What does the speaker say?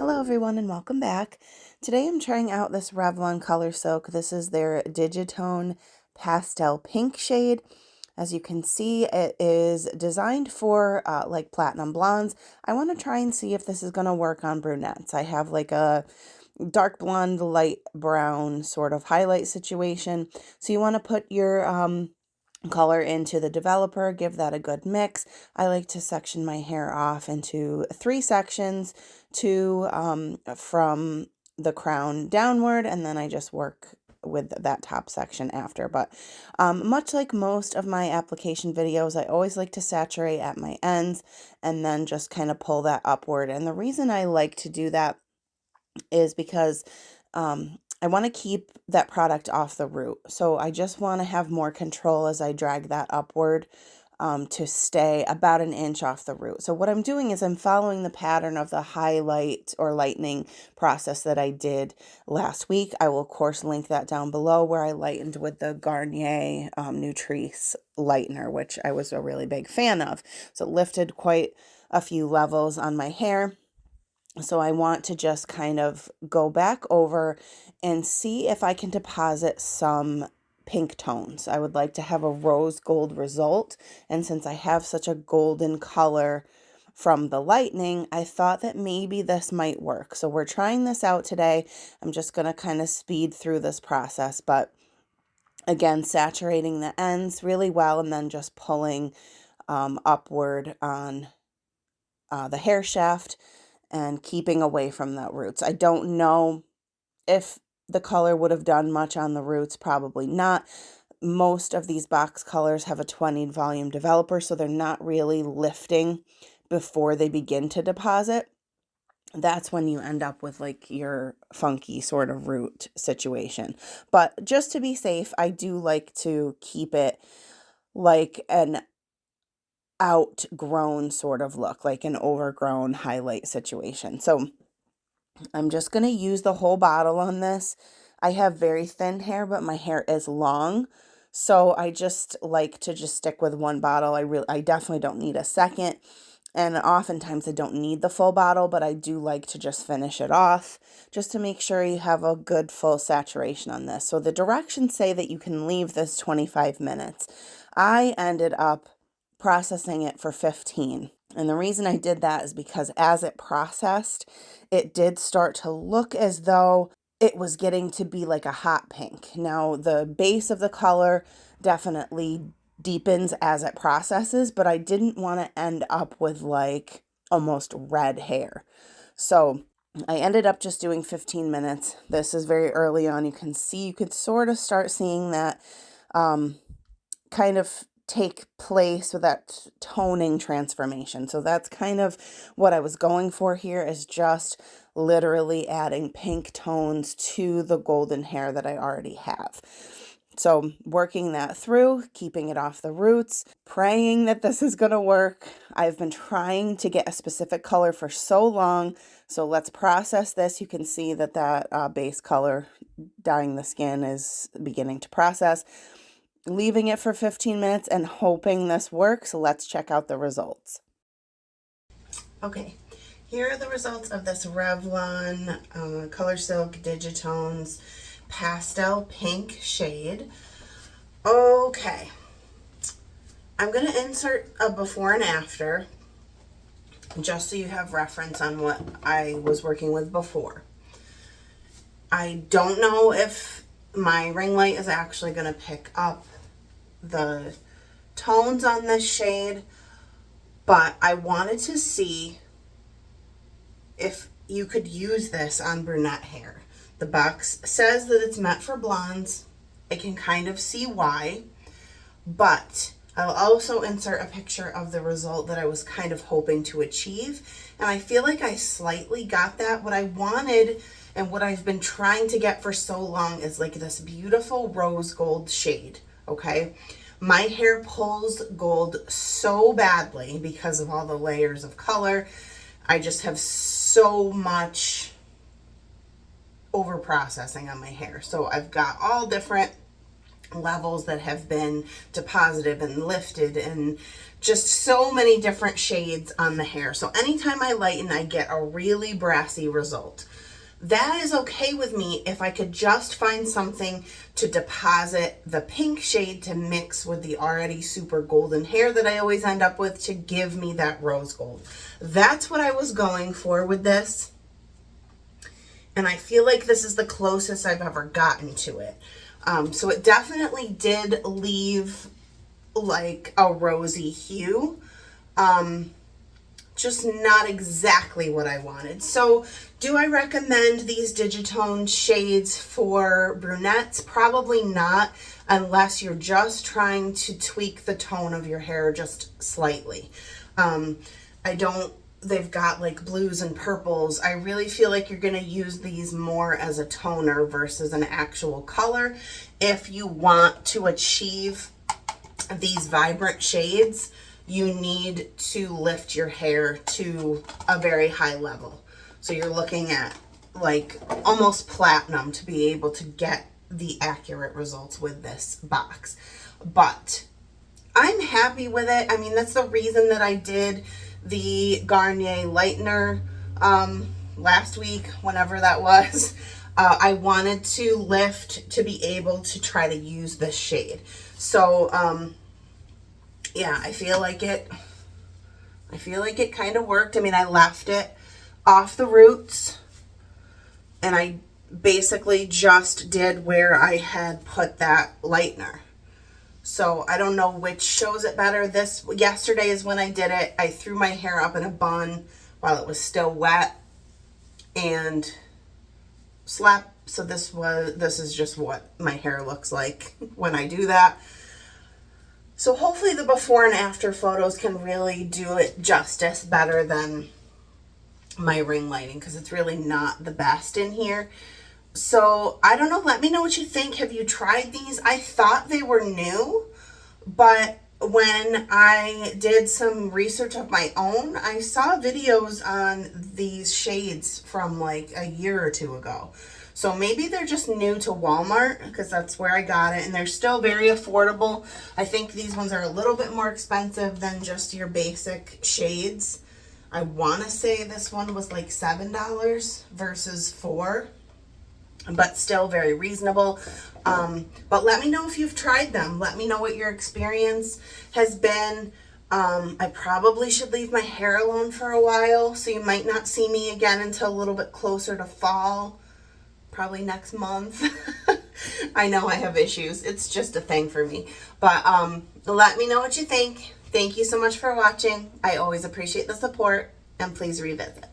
Hello everyone and welcome back. Today I'm trying out this Revlon COLORSILK. This is their Digitone Pastel Pink shade. As you can see, it is designed for like platinum blondes. I want to try and see if this is going to work on brunettes. I have like a dark blonde, light brown sort of highlight situation. So you want to put your color into the developer, give that a good mix. I like to section my hair off into 3 sections, 2 from the crown downward, and then I just work with that top section after. But much like most of my application videos, I always like to saturate at my ends and then just kind of pull that upward. And the reason I like to do that is because I want to keep that product off the root. So I just want to have more control as I drag that upward to stay about an inch off the root. So what I'm doing is I'm following the pattern of the highlight or lightening process that I did last week. I will of course link that down below where I lightened with the Garnier Nutrisse lightener, which I was a really big fan of. So it lifted quite a few levels on my hair. So I want to just kind of go back over and see if I can deposit some pink tones. I would like to have a rose gold result. And since I have such a golden color from the lightning, I thought that maybe this might work. So we're trying this out today. I'm just going to kind of speed through this process. But again, saturating the ends really well and then just pulling upward on the hair shaft and keeping away from the roots. I don't know if the color would have done much on the roots, probably not. Most of these box colors have a 20 volume developer, so they're not really lifting before they begin to deposit. That's when you end up with like your funky sort of root situation. But just to be safe, I do like to keep it like an outgrown sort of look, like an overgrown highlight situation. So I'm just going to use the whole bottle on this. I have very thin hair, but my hair is long. So I just like to just stick with one bottle. I definitely don't need a second. And oftentimes I don't need the full bottle, but I do like to just finish it off just to make sure you have a good full saturation on this. So the directions say that you can leave this 25 minutes. I ended up processing it for 15. And the reason I did that is because as it processed, it did start to look as though it was getting to be like a hot pink. Now, the base of the color definitely deepens as it processes, but I didn't want to end up with like almost red hair. So I ended up just doing 15 minutes. This is very early on. You could sort of start seeing that kind of take place with that toning transformation. So that's kind of what I was going for here, is just literally adding pink tones to the golden hair that I already have. So working that through, keeping it off the roots, praying that this is going to work. I've been trying to get a specific color for so long. So let's process this. You can see that base color dyeing the skin is beginning to process. Leaving it for 15 minutes and hoping this works. Let's check out the results. Okay, here are the results of this Revlon COLORSILK Digitones Pastel Pink shade. Okay, I'm going to insert a before and after just so you have reference on what I was working with before. I don't know if my ring light is actually going to pick up the tones on this shade, but I wanted to see if you could use this on brunette hair. The box says that it's meant for blondes. I can kind of see why, but I'll also insert a picture of the result that I was kind of hoping to achieve, and I feel like I slightly got that. What I wanted and what I've been trying to get for so long is like this beautiful rose gold shade, okay? My hair pulls gold so badly because of all the layers of color. I just have so much over processing on my hair. So I've got all different levels that have been deposited and lifted, and just so many different shades on the hair. So anytime I lighten, I get a really brassy result. That is okay with me if I could just find something to deposit the pink shade to mix with the already super golden hair that I always end up with to give me that rose gold. That's what I was going for with this. And I feel like this is the closest I've ever gotten to it. So it definitely did leave like a rosy hue. Just not exactly what I wanted. So do I recommend these Digitones shades for brunettes? Probably not, unless you're just trying to tweak the tone of your hair just slightly. They've got like blues and purples. I really feel like you're gonna use these more as a toner versus an actual color. If you want to achieve these vibrant shades, you need to lift your hair to a very high level. So you're looking at like almost platinum to be able to get the accurate results with this box. But I'm happy with it. I mean, that's the reason that I did the Garnier lightener last week, whenever that was. I wanted to lift to be able to try to use this shade. So yeah, I feel like it kind of worked. I mean, I left it off the roots and I basically just did where I had put that lightener. So I don't know which shows it better. Yesterday is when I did it. I threw my hair up in a bun while it was still wet and slapped. So this is just what my hair looks like when I do that. So hopefully the before and after photos can really do it justice better than my ring lighting, because it's really not the best in here. So I don't know, let me know what you think. Have you tried these? I thought they were new, but when I did some research of my own, I saw videos on these shades from like a year or two ago. So maybe they're just new to Walmart, because that's where I got it, and they're still very affordable. I think these ones are a little bit more expensive than just your basic shades. I want to say this one was like $7 versus $4, but still very reasonable. But let me know if you've tried them. Let me know what your experience has been. I probably should leave my hair alone for a while, so you might not see me again until a little bit closer to fall. Probably next month. I know I have issues. It's just a thing for me. But let me know what you think. Thank you so much for watching. I always appreciate the support, and please revisit.